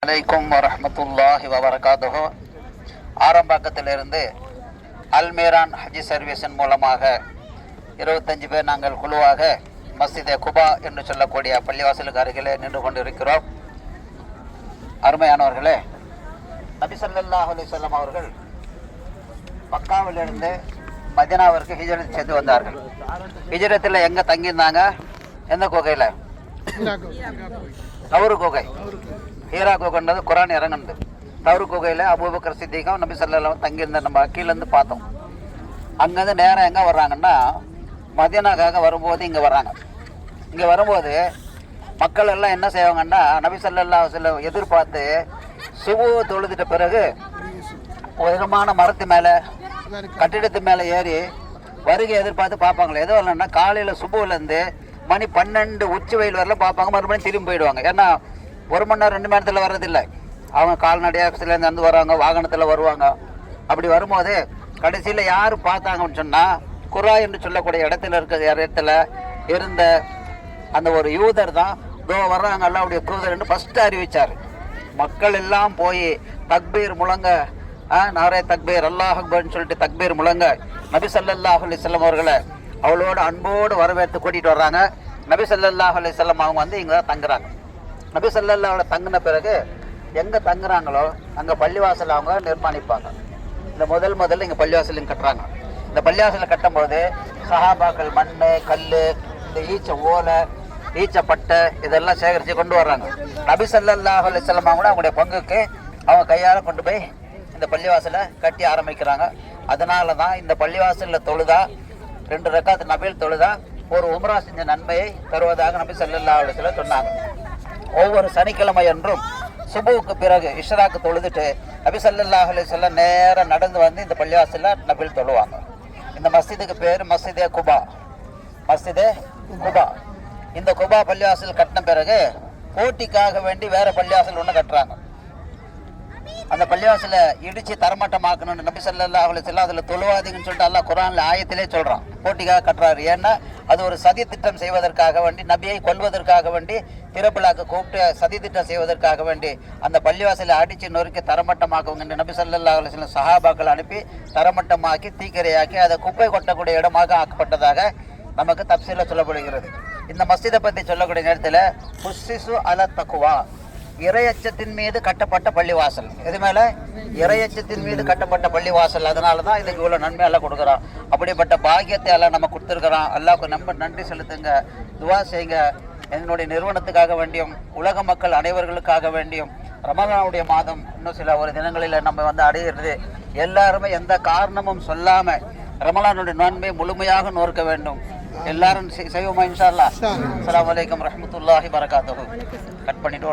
அலைக்கும் வரஹ்மத்துல்லாஹி வபரகாத்துஹு. ஆரம்பாக்கத்திலிருந்து அல்மீரான் ஹஜ் சர்வீஸின் மூலமாக 25 பேர் நாங்கள் குழுவாக மஸ்ஜிதே குபா என்று சொல்லக்கூடிய பள்ளிவாசலுக்கு அருகிலே நின்று கொண்டிருக்கிறோம். அருமையானவர்களே, நபி ஸல்லல்லாஹு அலைஹி வஸல்லம் அவர்கள் மக்காவிலிருந்து மதீனாவிற்கு ஹிஜ்ரத் செய்து வந்தார்கள். ஹிஜ்ரத்தில் எங்கே தங்கியிருந்தாங்க? எந்த குகையில்? தவறு குகை. ஹீரா குகைன்றது குரான் இறங்குனது. தவறு குகையில் அபூபக்கர் சித்திகம் நபி ஸல்லல்லாஹு தங்கியிருந்த நம்ம கீழேருந்து பார்த்தோம். அங்கேருந்து நேரம் எங்கே வர்றாங்கன்னா மதீனாக்காக வரும்போது இங்கே வர்றாங்க. இங்கே வரும்போது மக்கள் எல்லாம் என்ன செய்வாங்கன்னா நபி ஸல்லல்லாஹு அலைஹி வஸல்லம் எதிர்பார்த்து சுபு தொழுதுட்ட பிறகு உயரமான மரத்து மேலே கட்டிடத்து மேலே ஏறி வருகை எதிர்பார்த்து பார்ப்பாங்களே. எதுவும் இல்லைன்னா காலையில் சுபுலேருந்து மணி 12 உச்சி வெயில் வரல பார்ப்பாங்க, மறுபடியும் திரும்பி போயிடுவாங்க. ஏன்னா 1 மணி நேரம் 2 மணி நேரத்தில் வர்றதில்லை. அவங்க கால்நடையாக சிலேருந்து வந்து வருவாங்க, வாகனத்தில் வருவாங்க. அப்படி வரும்போது கடைசியில் யார் பார்த்தாங்கன்னு சொன்னால் குரா என்று சொல்லக்கூடிய இடத்துல இருந்த அந்த ஒரு யூதர் தான் இதோ வர்றாங்க அல்லாஹ்வுடைய தூதர் என்று ஃபஸ்ட்டு அறிவித்தார். மக்கள் எல்லாம் போய் தக்பீர் முழங்க, நாரே தக்பீர் அல்லாஹ் அக்பர்னு சொல்லிட்டு தக்பீர் முழங்க நபி ஸல்லல்லாஹு அலைஹி வஸல்லம் அவர்களை அவளோட அன்போடு வரவேற்று கூட்டிகிட்டு வர்றாங்க. நபி ஸல்லல்லாஹு அலைஹி வஸல்லம் அவங்க வந்து இங்கே தான் தங்குறாங்க. நபி ஸல்லல்லாஹு அலைஹி தங்கின பிறகு எங்கே தங்குறாங்களோ அங்கே பள்ளிவாசல் அவங்க நிர்மாணிப்பாங்க. இந்த முதல்ல இங்கே பள்ளிவாசல் கட்டுறாங்க. இந்த பள்ளிவாசலை கட்டும்போது சஹாபாக்கள் மண், கல், இந்த ஈச்ச ஓலை, ஈச்சப்பட்டை இதெல்லாம் சேகரித்து கொண்டு வர்றாங்க. நபி ஸல்லல்லாஹு அலைஹி வஸல்லம் கூட அவங்களுடைய பங்குக்கு அவங்க கையால் கொண்டு போய் இந்த பள்ளிவாசலை கட்டி ஆரம்பிக்கிறாங்க. அதனால தான் இந்த பள்ளிவாசலில் தொழுதா 2 ரக்காத் நபில் தொழுதா ஒரு உம்ரா செஞ்ச நன்மையை தருவதாக நபி ஸல்லல்லாஹு அலைஹி வஸல்லம் சொன்னாங்க. ஒவ்வொரு சனிக்கிழமை என்றும் சுபுவுக்கு பிறகு இஷ்ராக்கு தொழுதுட்டு நபி ஸல்லல்லாஹு அலைஹி வஸல்லம் நேராக நடந்து வந்து இந்த பள்ளிவாசலில் நபில் தொழுவாங்க. இந்த மஸ்ஜிதுக்கு பேர் மஸ்ஜிதே குபா. மஸ்ஜிதே குபா. இந்த குபா பள்ளிவாசல் கட்டின பிறகு போட்டிக்காக வேண்டி வேற பள்ளிவாசல் ஒன்று கட்டுறாங்க. அந்த பள்ளிவாசலை இடித்து தரமட்டமாக்கணும்னு நபி ஸல்லல்லாஹு அலைஹி வஸல்லம் அதில் தொழுவாதீங்கன்னு சொல்லிட்டு அல்லாஹ் குர்ஆனில் ஆயத்திலே சொல்கிறான். போட்டிக்காக கட்டுறாரு. ஏன்னா அது ஒரு சதி திட்டம் செய்வதற்காக வேண்டி, நபியை கொல்வதற்காக வேண்டி திறப்பிலாக்க கூப்பிட்டு சதி திட்டம் செய்வதற்காக வேண்டி அந்த பள்ளிவாசலை அடித்து நொறுக்கி தரமட்டமாக்குவங்க நபி ஸல்லல்லாஹு அலைஹி வஸல்லம் சஹாபாக்கள் அனுப்பி தரமட்டமாக்கி தீக்கிரையாக்கி அதை குப்பை கொட்டக்கூடிய இடமாக ஆக்கப்பட்டதாக நமக்கு தப்சீரில் சொல்லப்படுகிறது. இந்த மஸ்ஜிதை பற்றி சொல்லக்கூடிய நேரத்தில் புஸ்ஸிசு அல தக்குவா, இறையச்சத்தின் மீது கட்டப்பட்ட பள்ளிவாசல். இது மேலே இறையச்சத்தின் மீது கட்டப்பட்ட பள்ளிவாசல். அதனால தான் இதுக்கு இவ்வளோ நன்மையெல்லாம் கொடுக்குறான். அப்படிப்பட்ட பாக்கியத்தை எல்லாம் நம்ம கொடுத்துருக்குறான். அல்லாஹ்வுக்கு நம்ம நன்றி செலுத்துங்க, துவா செய்யுங்க. என்னுடைய நிறுவனத்துக்காக வேண்டியும் உலக மக்கள் அனைவர்களுக்காக வேண்டியும் ரமலானுடைய மாதம் இன்னும் சில ஒரு தினங்களில் நம்ம வந்து அடையிறது, எல்லாருமே எந்த காரணமும் சொல்லாமல் ரமலானுடைய நன்மை முழுமையாக நோக்க வேண்டும். எல்லாரும் செய்வோமா இன்ஷா அல்லாஹ். அஸ்ஸலாமு அலைக்கும் வரஹ்மத்துல்லாஹி வபரகாத்துஹு. கட் பண்ணிட்டு